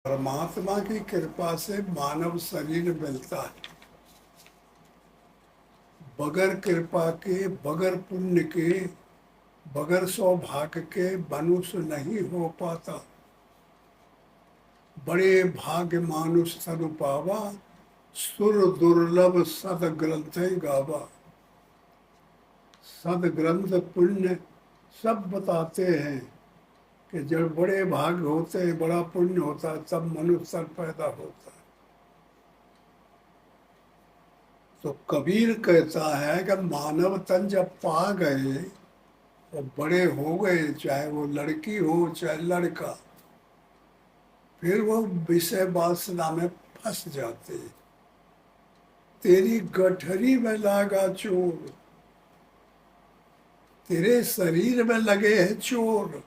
परमात्मा की कृपा से मानव शरीर मिलता है। बगैर कृपा के, बगैर पुण्य के, बगैर सौभाग्य के मनुष्य नहीं हो पाता। बड़े भाग्य मानुष तनु पावा, सुर दुर्लभ सद ग्रंथ गावा। सद ग्रंथ पुण्य सब बताते हैं कि जब बड़े भाग्य होते हैं, बड़ा पुण्य होता है, तब मनुष्य पैदा होता है। तो कबीर कहता है कि मानव तन जब पा गए और बड़े हो गए, चाहे वो लड़की हो चाहे लड़का, फिर वो विषय वासना में फंस जाते। तेरी गठरी में लागा चोर, तेरे शरीर में लगे हैं चोर।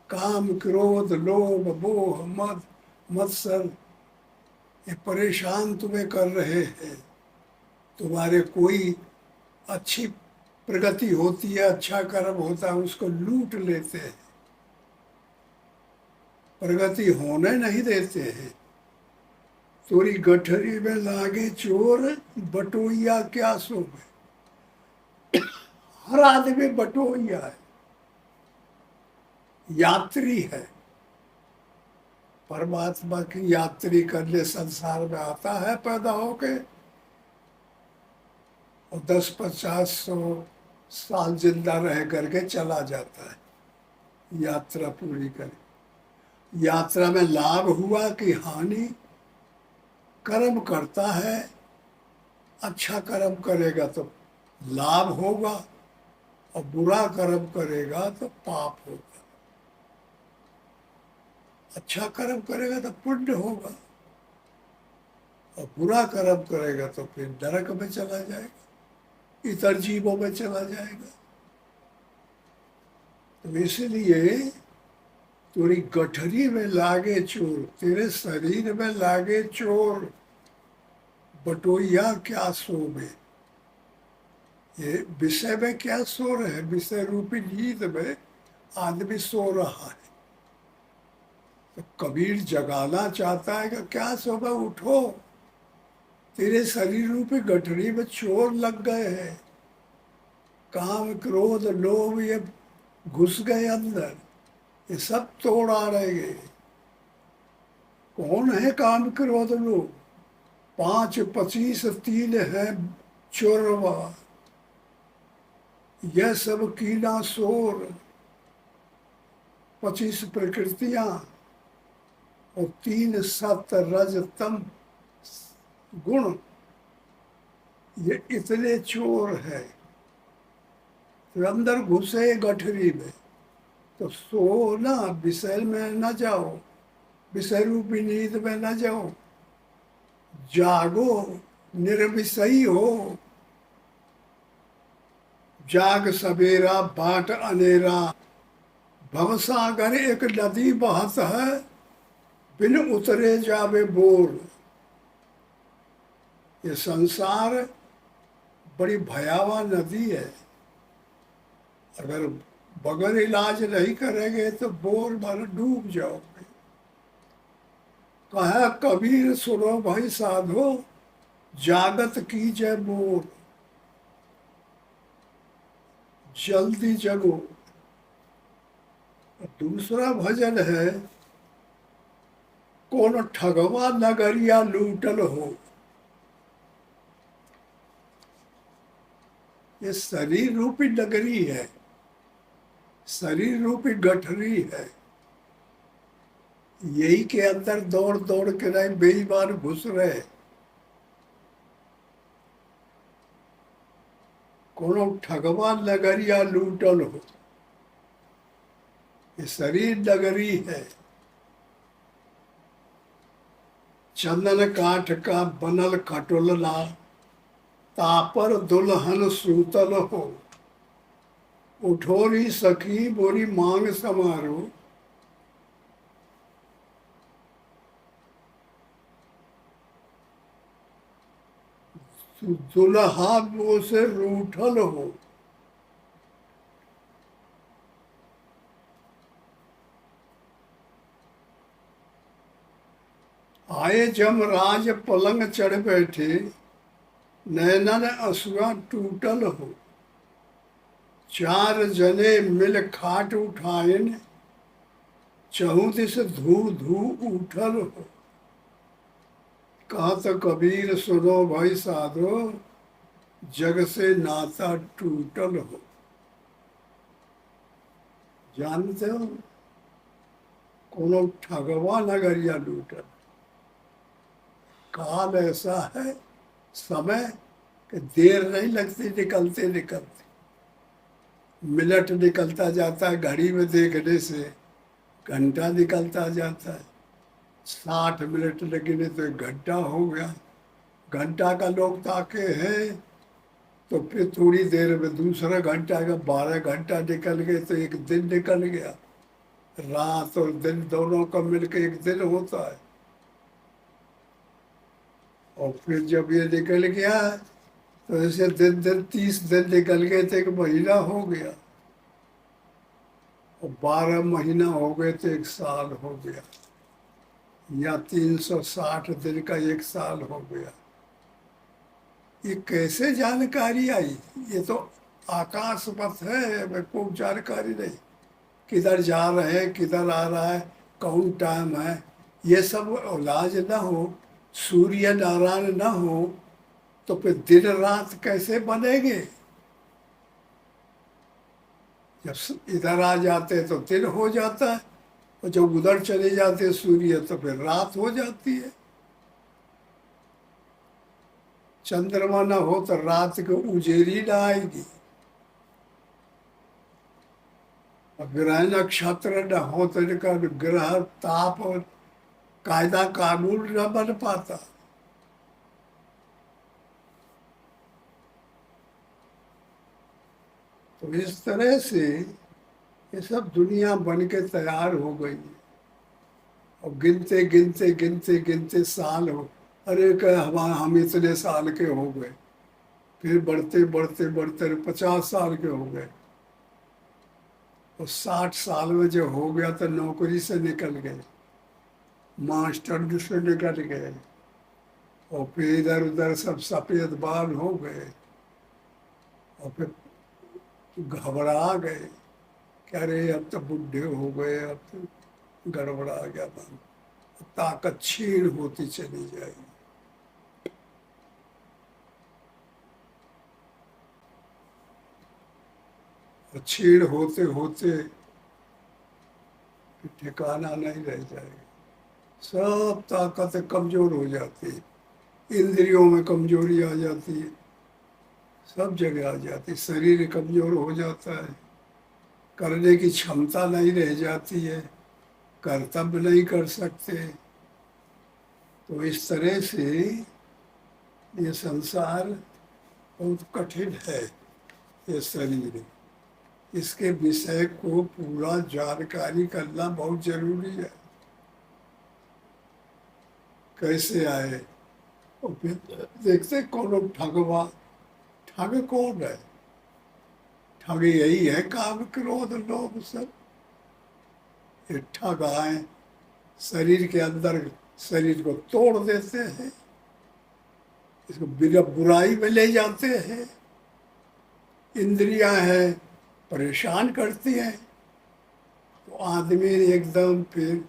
काम क्रोध लोभ मोह मद मत्सर ये परेशान तुम्हें कर रहे हैं। तुम्हारे कोई अच्छी प्रगति होती है, अच्छा कर्म होता है, उसको लूट लेते हैं, प्रगति होने नहीं देते हैं। तोरी गठरी में लागे चोर, बटोइया क्या शोभे। हर आदमी बटोइया है, यात्री है। परमात्मा की यात्री करने संसार में आता है पैदा होके, और 10-50-100 साल जिंदा रह करके चला जाता है यात्रा पूरी कर। यात्रा में लाभ हुआ कि हानि, कर्म करता है, अच्छा कर्म करेगा तो लाभ होगा, और बुरा कर्म करेगा तो पाप होगा। अच्छा कर्म करेगा तो पुण्य होगा, और बुरा कर्म करेगा तो फिर नरक में चला जाएगा, इतर जीवों में चला जाएगा। तो इसलिए तेरी गठरी में लागे चोर, तेरे शरीर में लागे चोर, बटोइया क्या सोवे। ये विषय में क्या सो रहे हैं? विषय रूपी नींद में आदमी सो रहा है। तो कबीर जगाना चाहता है कि क्या सोवे, उठो, तेरे शरीर रूपी गठरी में चोर लग गए हैं। काम क्रोध लोभ ये घुस गए अंदर, ये सब तोड़ा रहेंगे। कौन है काम क्रोध लोभ? 5 25 3 है चोरवा, यह सब कीना शोर। 25 प्रकृतियां और 3 सत्य रज तम गुण, ये इतने चोर है। तो अंदर घुसे गठरी में, तो सो ना, विषय में न जाओ, विषय रूपी नींद में न जाओ, जागो, निर्विषयी हो। जाग सवेरा बाट अनेरा, भवसागर एक नदी बहत है, बिन उतरे जावे बोल। ये संसार बड़ी भयावह नदी है, अगर बगैर इलाज नहीं करेंगे तो बोर भर डूब जाओगे। कहा कबीर सुनो भाई साधो, जागत की जय मोर। जल्दी जगो। दूसरा भजन है, कौन ठगवा नगरिया लूटल हो। ये शरीर रूपी नगरी है, शरीर रूपी गठरी है, यही के अंदर दौड़ दौड़ के रहे बेईमान घुस रहे। कोनो ठगवा नगरिया लूटल हो। ये शरीर नगरी है, चंदन काठ का बनल खटोलना, तापर दुल्हन सूतल हो। उठोरी सखी बोरी मांग समारो, दुल्हा वो से रूठल हो। आए जमराज पलंग चढ़ बैठे, नैनन असुआ टूटल हो। चार जने मिल खाट उठाइन, चहु दिस धू धू उठल हो। कहत कबीर सुनो भाई साधो, जग से नाता टूटल हो। जानते हो, कोनो ठगवा नगरिया लूटल। काल ऐसा है, समय कि देर नहीं लगती निकलते निकलते। मिनट निकलता जाता है घड़ी में देखने से, घंटा निकलता जाता है। 60 मिनट लगने तो 1 घंटा हो गया। घंटा का लोग ताके हैं तो फिर थोड़ी देर में दूसरा घंटा का 12 घंटा निकल गए तो एक दिन निकल गया। रात और दिन दोनों का मिलकर एक दिन होता है। और फिर जब ये निकल गया तो ऐसे दिन दिन 30 दिन निकल गए तो 1 महीना हो गया। और 12 महीना हो गए तो 1 साल हो गया, या 360 दिन का 1 साल हो गया। ये कैसे जानकारी आई? ये तो आकाश पथ है, हमें कोई जानकारी नहीं। किधर जा रहे हैं, किधर आ रहा है, कौन टाइम है, ये सब इलाज ना हो, सूर्य नारायण ना हो तो फिर दिन रात कैसे बनेंगे? जब इधर आ जाते हैं तो दिन हो जाता है, और जब उधर चले जाते हैं सूर्य तो फिर रात हो जाती है। चंद्रमा ना हो तो रात को उजेरी ना आएगी, और ग्रह नक्षत्र न हो तो इनका ग्रह ताप और कायदा कानून न बन पाता। तो इस तरह से ये सब दुनिया बन के तैयार हो गई है। और गिनते गिनते गिनते गिनते साल हो, अरे क्या हम इतने साल के हो गए, फिर बढ़ते बढ़ते बढ़ते 50 साल के हो गए, और 60 साल में जो हो गया तो नौकरी से निकल गए, मास्टर से निकल गए, और फिर इधर उधर सब सफेद बाल हो गए, और फिर घबरा गए कि अरे अब तो बुढ़े हो गए, अब तो गड़बड़ा गया मन, ताकत क्षीण होती चली जाएगी। और क्षीण होते होते ठिकाना नहीं रह जाएगा, सब ताकत कमजोर हो जाती है, इंद्रियों में कमजोरी आ जाती है, सब जगह आ जाती है, शरीर कमजोर हो जाता है, करने की क्षमता नहीं रह जाती है, कर्तव्य नहीं कर सकते। तो इस तरह से ये संसार बहुत कठिन है। ये शरीर, इसके विषय को पूरा जानकारी करना बहुत जरूरी है। कैसे आए, और फिर देखते कौन ठगवा, ठग कौन है? ठग यही है काम क्रोध लोभ सब। ये ठग आए शरीर के अंदर, शरीर को तोड़ देते हैं, इसको बिना बुराई में ले जाते हैं। इंद्रियां हैं परेशान करती हैं, तो आदमी एकदम फिर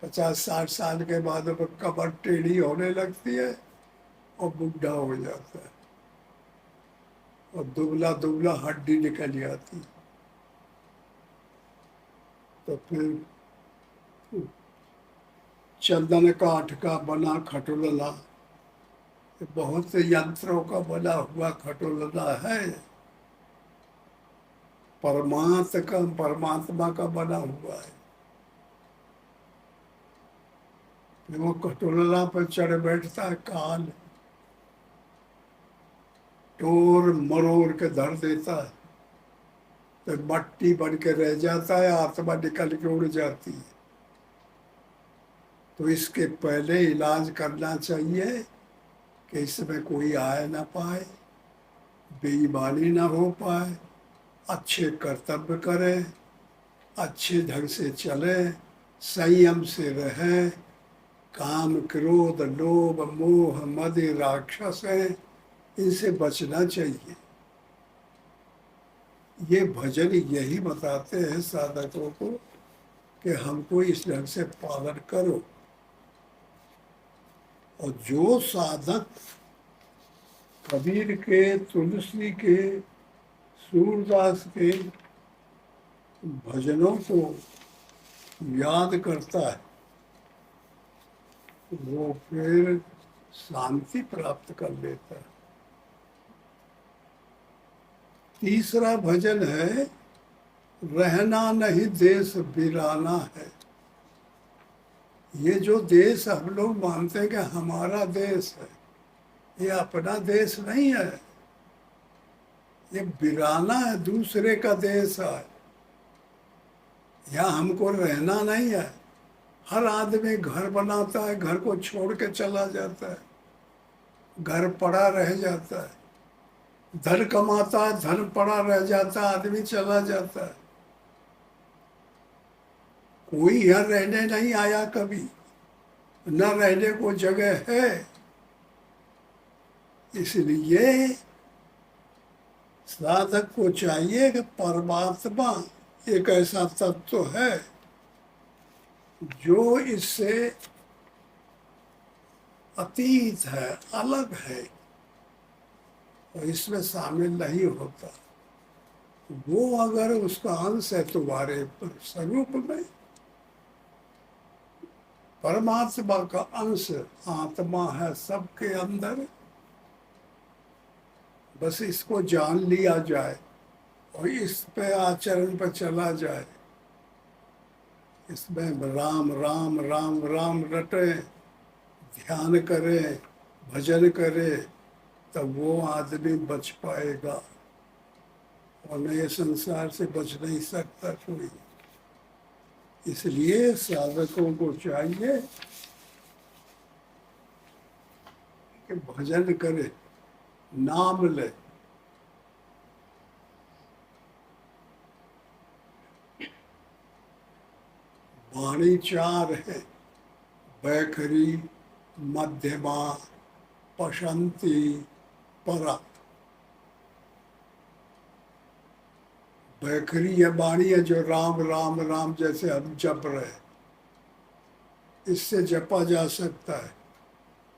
50-60 साल के बाद कमर टेढ़ी होने लगती है और बुढ़ा हो जाता है, और दुबला दुबला हड्डी निकल जाती है। तो फिर चंदन काठ का बना खटोला, बहुत से यंत्रों का बना हुआ खटोला है, परमात्मा का बना हुआ है। वो खटोला पर चढ़ बैठता है काल, टोर मरोड़ के धर देता है, तो मट्टी बन के रह जाता है, आत्मा निकल के उड़ जाती है। तो इसके पहले इलाज करना चाहिए कि इसमें कोई आए ना पाए, बेईमानी ना हो पाए, अच्छे कर्तव्य करें, अच्छे ढंग से चले, संयम से रहें, काम क्रोध लोभ मोह मद राक्षस है, इनसे बचना चाहिए। ये भजन यही बताते हैं साधकों को कि हमको इस ढंग से पालन करो। और जो साधक कबीर के, तुलसी के, सूरदास के भजनों को याद करता है, वो फिर शांति प्राप्त कर लेता है। तीसरा भजन है, रहना नहीं देश बिराना है। ये जो देश हम लोग मानते हैं कि हमारा देश है, ये अपना देश नहीं है, ये बिराना है, दूसरे का देश है। यहाँ हमको रहना नहीं है। हर आदमी घर बनाता है, घर को छोड़ के चला जाता है, घर पड़ा रह जाता है। धन कमाता है, धन पड़ा रह जाता है, आदमी चला जाता है। कोई यहाँ रहने नहीं आया कभी, न रहने को जगह है। इसलिए साधक को चाहिए कि परमात्मा एक ऐसा तत्व है जो इससे अतीत है, अलग है और इसमें शामिल नहीं होता। वो अगर उसका अंश है तुम्हारे स्वरूप में, परमात्मा का अंश आत्मा है सबके अंदर, बस इसको जान लिया जाए और इस पे आचरण पर चला जाए। इसमें राम राम राम राम रटे, ध्यान करे, भजन करे, तब वो आदमी बच पाएगा। और नए संसार से बच नहीं सकता कोई। इसलिए साधकों को चाहिए कि भजन करे, नाम ले। वाणी चार है, बैखरी, मध्यमा, पशंती, परा। बैखरी ये वाणी है जो राम राम राम जैसे हम जप रहे, इससे जपा जा सकता है,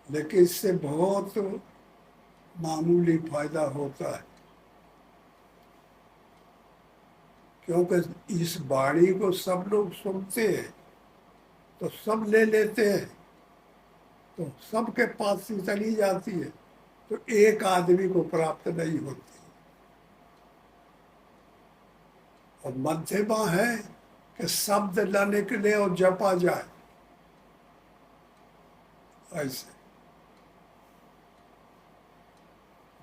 लेकिन इससे बहुत मामूली फायदा होता है। क्योंकि इस वाणी को सब लोग सुनते हैं तो सब ले लेते हैं, तो सबके पास से चली जाती है, तो एक आदमी को प्राप्त नहीं होती। और मध्यमा है कि शब्द न निकले और जपा जाए, ऐसे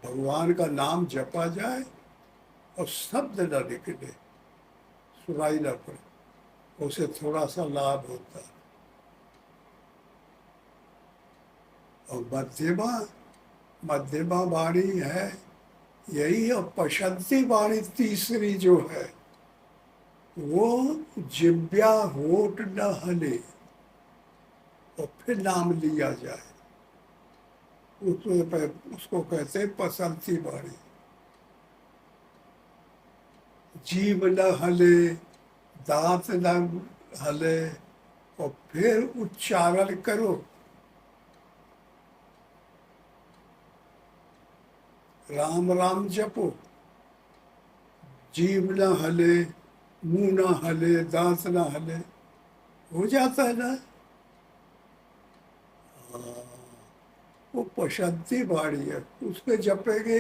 भगवान का नाम जपा जाए और शब्द न निकले, सुनाई न पड़े, उसे थोड़ा सा लाभ होता है। और मध्यमा वाणी है यही। और पशंती वाणी तीसरी जो है, वो जिब्या होठ न हले और फिर नाम लिया जाए, उसको कहते हैं पसंती वाणी। जीभ न हले, दांत न हले और फिर उच्चारण करो। राम राम जपो, जीभ न हले, मुंह न हले, दांत न हले, हो जाता है ना। वो पशंती वाणी है, उसके जपेंगे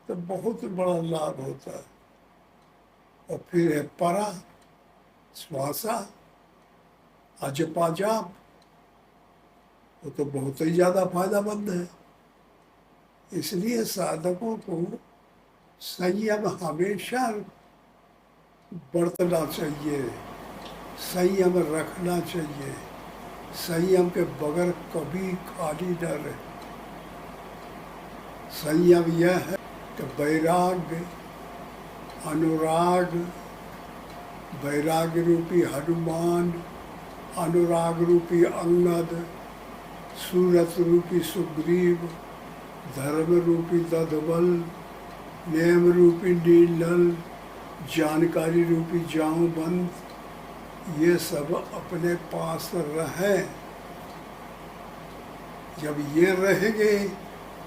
तो बहुत बड़ा लाभ होता है। और फिर है परा, श्वासा, अजपा जाप, वो तो बहुत ही ज़्यादा फायदामंद है। इसलिए साधकों को संयम हमेशा बरतना चाहिए, संयम रखना चाहिए। संयम के बगैर कभी खाली न रहे। संयम यह है कि वैराग्य, अनुराग, वैराग्य रूपी हनुमान, अनुराग रूपी अंगद, सूरत रूपी सुग्रीव, धर्म रूपी दधबल, नेम रूपी नीलल, जानकारी रूपी जाऊंबंद, ये सब अपने पास रहें। जब ये रहेंगे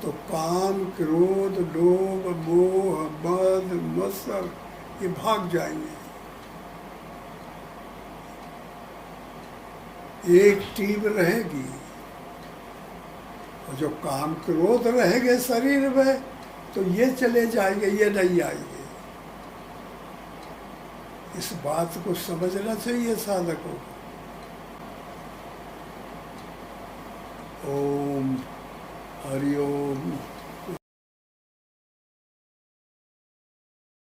तो काम, क्रोध, लोभ, मोह, मद, मत्सर ये भाग जाएंगे। एक टीम रहेगी। और जो काम, क्रोध रहेंगे शरीर में तो ये चले जाएंगे, ये नहीं आएंगे। इस बात को समझना चाहिए साधकों को। ओम हरि ओम।